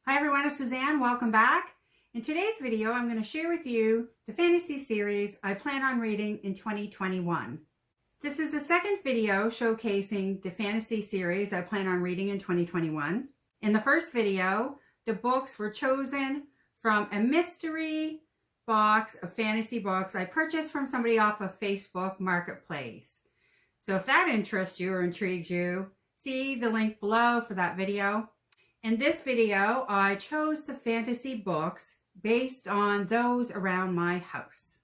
Hi everyone, it's Suzanne. Welcome back. In today's video, I'm going to share with you the fantasy series I plan on reading in 2021. This is the second video showcasing the fantasy series I plan on reading in 2021. In the first video, the books were chosen from a mystery box of fantasy books I purchased from somebody off of Facebook Marketplace. So if that interests you or intrigues you, see the link below for that video. In this video, I chose the fantasy books based on those around my house.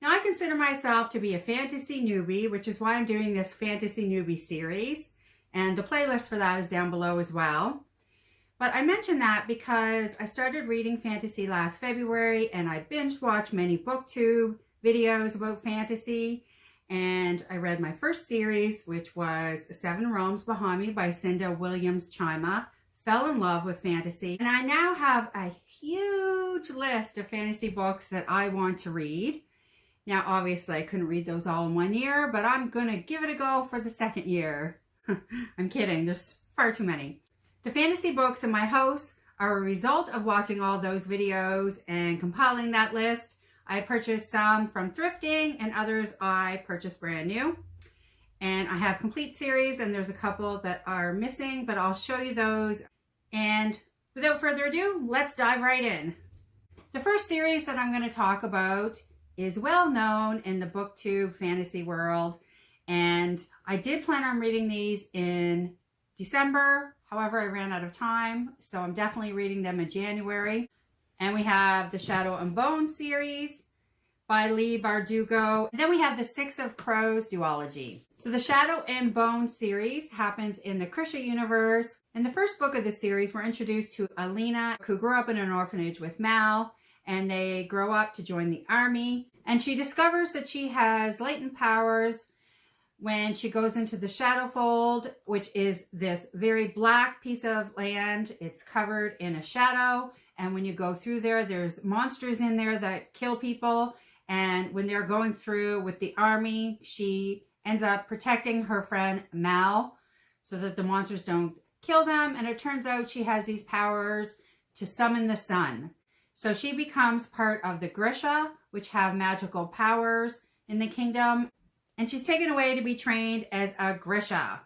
Now, I consider myself to be a fantasy newbie, which is why I'm doing this fantasy newbie series, and the playlist for that is down below as well. But I mention that because I started reading fantasy last February, and I binge watched many booktube videos about fantasy, and I read my first series, which was Seven Realms Behind Me by Cinda Williams-Chima. Fell in love with fantasy, and I now have a huge list of fantasy books that I want to read. Now, obviously, I couldn't read those all in 1 year, but I'm going to give it a go for the second year. I'm kidding. There's far too many. The fantasy books in my house are a result of watching all those videos and compiling that list. I purchased some from thrifting, and others I purchased brand new. And I have complete series, and there's a couple that are missing, but I'll show you those. And without further ado, let's dive right in. The first series that I'm going to talk about is well known in the booktube fantasy world, and I did plan on reading these in December. However, I ran out of time, so I'm definitely reading them in January. And we have the Shadow and Bone series by Leigh Bardugo. And then we have the Six of Crows duology. So the Shadow and Bone series happens in the Krisha universe. In the first book of the series, we're introduced to Alina, who grew up in an orphanage with Mal, and they grow up to join the army. And she discovers that she has latent powers when she goes into the Shadowfold, which is this very black piece of land. It's covered in a shadow. And when you go through there, there's monsters in there that kill people. And when they're going through with the army, she ends up protecting her friend Mal so that the monsters don't kill them. And it turns out she has these powers to summon the sun. So she becomes part of the Grisha, which have magical powers in the kingdom. And she's taken away to be trained as a Grisha.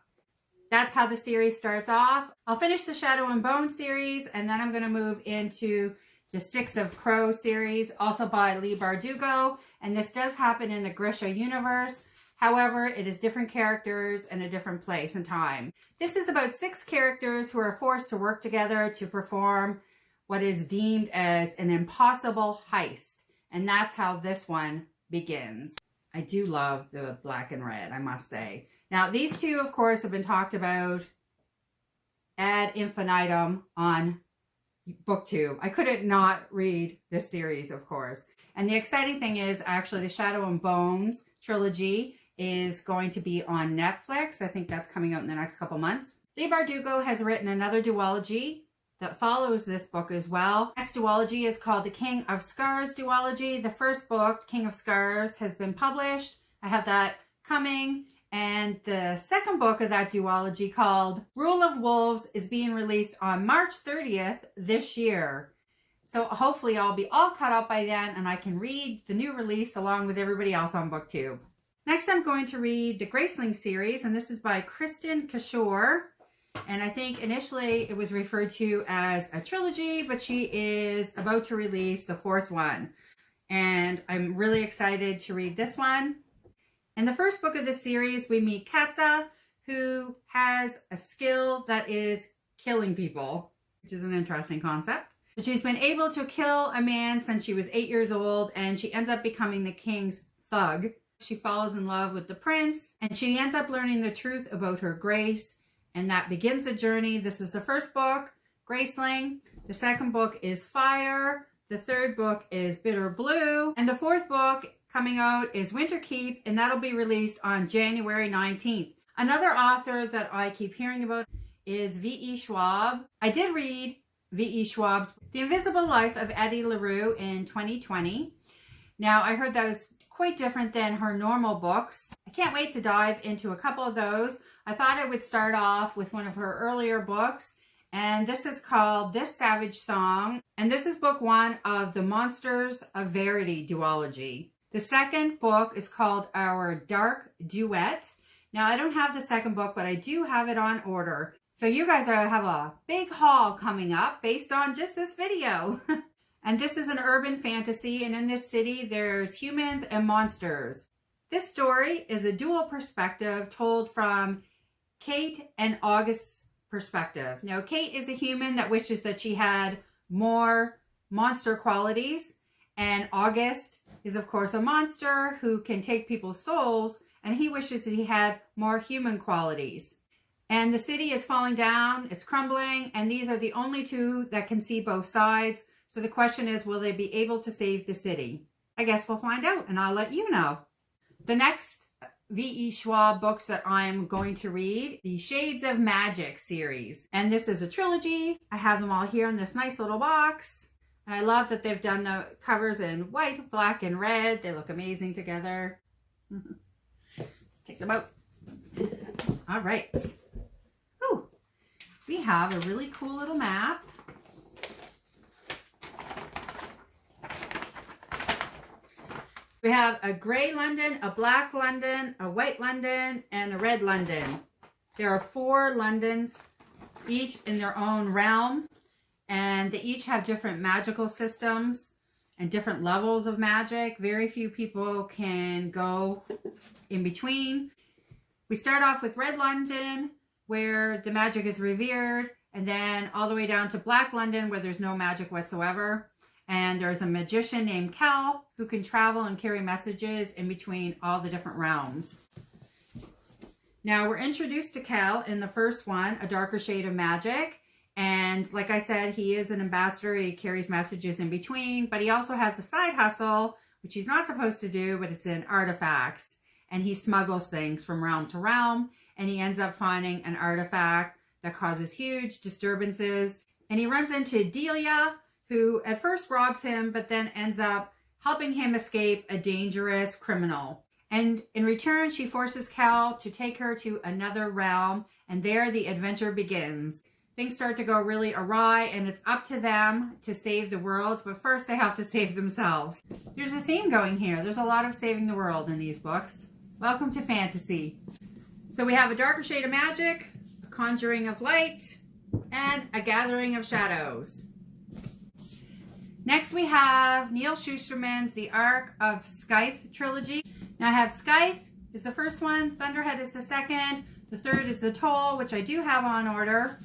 That's how the series starts off. I'll finish the Shadow and Bone series, and then I'm going to move into the Six of Crows series, also by Leigh Bardugo. And this does happen in the Grisha universe. However, it is different characters in a different place and time. This is about 6 characters who are forced to work together to perform what is deemed as an impossible heist. And that's how this one begins. I do love the black and red, I must say. Now, these two, of course, have been talked about ad infinitum on booktube. I couldn't not read this series, of course. And the exciting thing is actually the Shadow and Bones trilogy is going to be on Netflix. I think that's coming out in the next couple months. Leigh Bardugo has written another duology that follows this book as well. Next duology is called the King of Scars duology. The first book, King of Scars, has been published. I have that coming. And the second book of that duology, called Rule of Wolves, is being released on March 30th this year. So hopefully I'll be all caught up by then and I can read the new release along with everybody else on booktube. Next, I'm going to read the Graceling series, and this is by Kristen Kishore. And I think initially it was referred to as a trilogy, but she is about to release the 4th one. And I'm really excited to read this one. In the first book of this series, we meet Katsa, who has a skill that is killing people, which is an interesting concept. But she's been able to kill a man since she was 8 years old, and she ends up becoming the king's thug. She falls in love with the prince, and she ends up learning the truth about her grace, and that begins a journey. This is the first book, Graceling. The second book is Fire. The third book is Bitter Blue. And the 4th book coming out is Winterkeep, and that'll be released on January 19th. Another author that I keep hearing about is V.E. Schwab. I did read V.E. Schwab's The Invisible Life of Addie LaRue in 2020. Now, I heard that is quite different than her normal books. I can't wait to dive into a couple of those. I thought I would start off with one of her earlier books and this is called This Savage Song, and this is book 1 of the Monsters of Verity duology. The second book is called Our Dark Duet. Now, I don't have the second book, but I do have it on order. So you guys have a big haul coming up based on just this video. And this is an urban fantasy, and in this city, there's humans and monsters. This story is a dual perspective told from Kate and August's perspective. Now, Kate is a human that wishes that she had more monster qualities, and August is, of course, a monster who can take people's souls, and he wishes that he had more human qualities. And the city is falling down, it's crumbling, and these are the only two that can see both sides. So the question is, will they be able to save the city? I guess we'll find out, and I'll let you know. The next V.E. Schwab books that I'm going to read, the Shades of Magic series. And this is a trilogy. I have them all here in this nice little box. And I love that they've done the covers in white, black, and red. They look amazing together. Let's take them out. All right. Oh, we have a really cool little map. We have a gray London, a black London, a white London, and a red London. There are 4 Londons, each in their own realm, and they each have different magical systems and different levels of magic. Very few people can go in between. We start off with red London, where the magic is revered, and then all the way down to black London, where there's no magic whatsoever. And there's a magician named Cal who can travel and carry messages in between all the different realms. Now, we're introduced to Cal in the first one, A Darker Shade of Magic. And like I said, he is an ambassador. He carries messages in between, but he also has a side hustle, which he's not supposed to do, but it's in artifacts. And he smuggles things from realm to realm, and he ends up finding an artifact that causes huge disturbances. And he runs into Delia, who at first robs him, but then ends up helping him escape a dangerous criminal. And in return, she forces Cal to take her to another realm, and there the adventure begins. Things start to go really awry, and it's up to them to save the world, but first they have to save themselves. There's a theme going here. There's a lot of saving the world in these books. Welcome to fantasy. So we have A Darker Shade of Magic, A Conjuring of Light, and A Gathering of Shadows. Next we have Neil Shusterman's The Ark of Sky Trilogy. Now I have Sky is the first one, Thunderhead is the second, the third is The Toll, which I do have on order.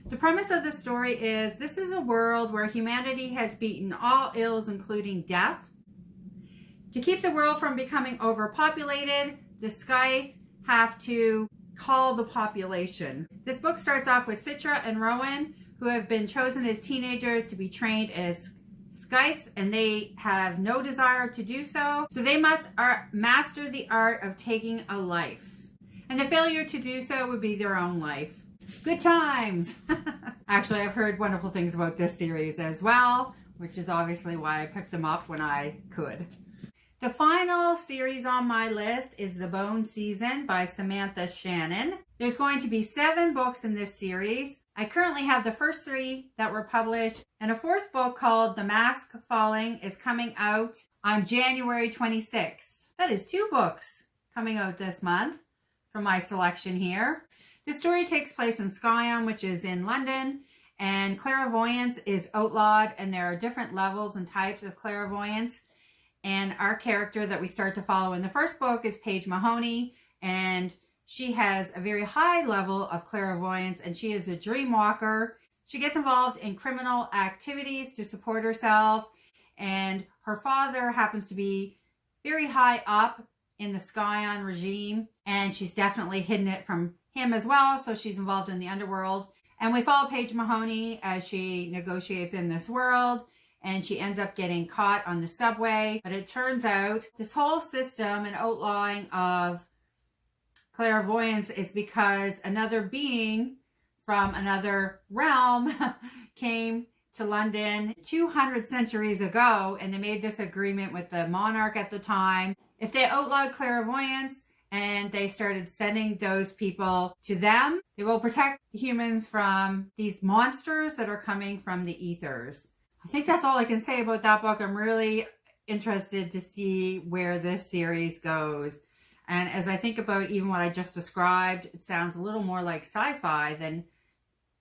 The premise of the story is this is a world where humanity has beaten all ills, including death. To keep the world from becoming overpopulated, the Sky have to call the population. This book starts off with Citra and Rowan, who have been chosen as teenagers to be trained as Skyths, and they have no desire to do so. So they must master the art of taking a life. And the failure to do so would be their own life. Good times! Actually, I've heard wonderful things about this series as well, which is obviously why I picked them up when I could. The final series on my list is The Bone Season by Samantha Shannon. There's going to be 7 books in this series. I currently have the first 3 that were published, and a 4th book called The Mask Falling is coming out on January 26th. That is 2 books coming out this month from my selection here. The story takes place in Skyon, which is in London, and clairvoyance is outlawed, and there are different levels and types of clairvoyance. And our character that we start to follow in the first book is Paige Mahoney, and she has a very high level of clairvoyance, and she is a dream walker. She gets involved in criminal activities to support herself, and her father happens to be very high up in the Skyon regime, and she's definitely hidden it from him as well, so she's involved in the underworld. And we follow Paige Mahoney as she negotiates in this world, and she ends up getting caught on the subway. But it turns out this whole system and outlawing of clairvoyance is because another being from another realm came to London 200 centuries ago, and they made this agreement with the monarch at the time. If they outlawed clairvoyance and they started sending those people to them. They will protect the humans from these monsters that are coming from the ethers. I think that's all I can say about that book. I'm really interested to see where this series goes. And as I think about even what I just described, it sounds a little more like sci-fi than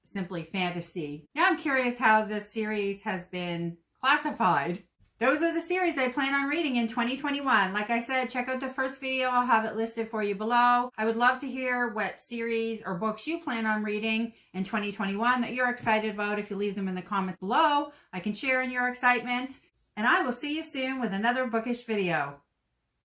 simply fantasy. Now I'm curious how this series has been classified. Those are the series I plan on reading in 2021. Like I said, check out the first video. I'll have it listed for you below. I would love to hear what series or books you plan on reading in 2021 that you're excited about. If you leave them in the comments below, I can share in your excitement. And I will see you soon with another bookish video.